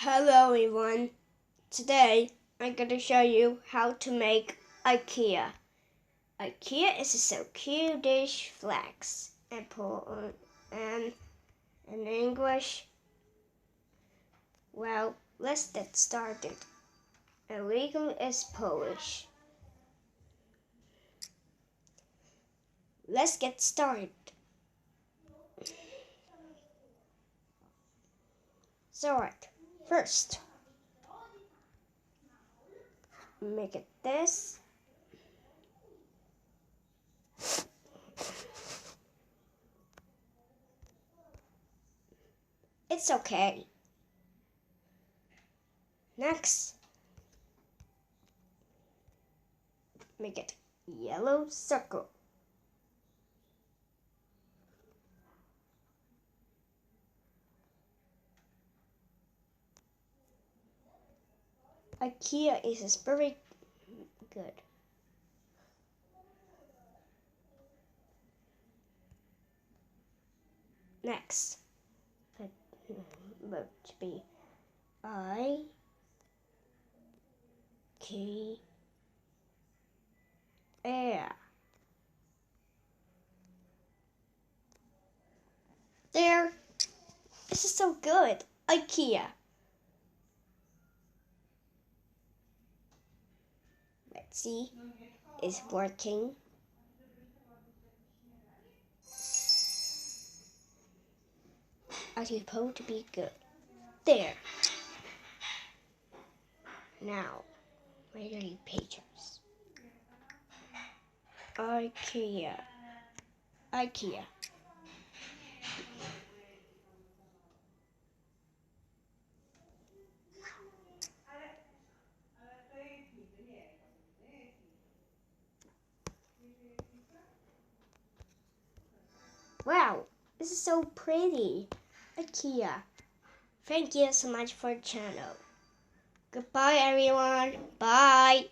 Hello everyone. Today I'm going to show you how to make IKEA. IKEA is so cute-ish flags and in English. Well, let's get started. Illegal is Polish. Let's get started. So first, make it this. It's okay. Next, make it yellow circle. IKEA is very good. Next, would be IKEA. There. This is so good. IKEA. Let's see. It's working. I supposed to be good. There. Now, where are your pictures? IKEA. IKEA. Wow, this is so pretty. IKEA. Thank you so much for the channel. Goodbye everyone. Bye.